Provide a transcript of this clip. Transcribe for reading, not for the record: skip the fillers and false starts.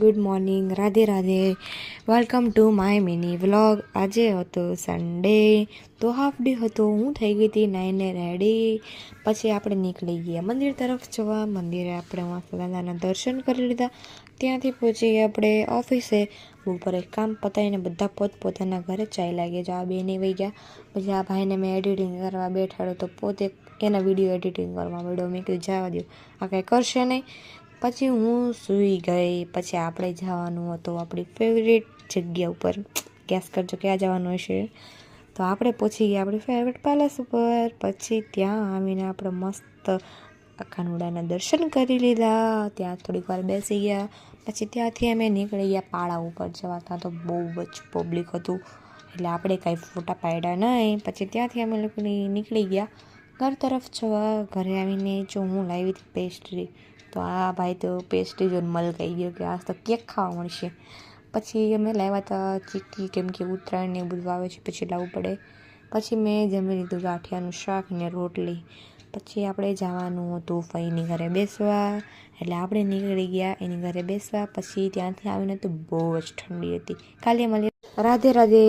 Good morning, Radhe Radhe. Welcome to my mini vlog. આજે હતો Sunday, તો હાફ ડે હતો. હું થઈ ગઈ હતી નાઈને રેડી. પછી આપણે નીકળી ગયા મંદિર તરફ જવા. મંદિરે આપણે દાદાના દર્શન કરી લીધા. ત્યાંથી પહોંચી ગયા આપણે ઓફિસે. બપોરે કામ પતાવીને બધા પોતપોતાના ઘરે ચાલ્યા ગયા. જો આ બે નહીં વહી ગયા. પછી આ ભાઈને મેં એડિટિંગ કરવા બેઠાડો તો પોતે એના વિડીયો એડિટિંગ કરવા માંડ્યો. મેં કીધું જવા દો, આ કાંઈ કરશે નહીં. પછી હું સૂઈ ગઈ. પછી આપણે જવાનું હતું આપણી ફેવરેટ જગ્યા ઉપર. ગેસ કરજો ક્યાં જવાનું હશે. તો આપણે પહોંચી ગયા આપણી ફેવરેટ પેલેસ ઉપર. પછી ત્યાં આવીને આપણે મસ્ત કાનુડાના દર્શન કરી લીધા. ત્યાં થોડીક વાર બેસી ગયા. પછી ત્યાંથી અમે નીકળી ગયા પાળા ઉપર જવા. ત્યાં તો બહુ જ પબ્લિક હતું, એટલે આપણે કાંઈ ફોટા પાડ્યા નહીં. પછી ત્યાંથી અમે લોકો નીકળી ગયા ઘર તરફ જવા. ઘરે આવીને જો હું લાવી હતી પેસ્ટ્રી, તો આ ભાઈ તો પેસ્ટ્રી જોઈને મલકાઈ ગયો કે આજ તો કેક ખાવા મળશે. પછી અમે લાવ્યા હતા ચીક્કી, કેમ કે ઉત્તરાયણ ને બધું આવે છે પછી લાવવું પડે. પછી મેં જમી લીધું ગાંઠિયાનું શાક ને રોટલી. પછી આપણે જવાનું હતું ફઈની ઘરે બેસવા, એટલે આપણે નીકળી ગયા એની ઘરે બેસવા. પછી ત્યાંથી આવીને તો બહુ જ ઠંડી હતી. કાલે મળીએ. રાધે રાધે.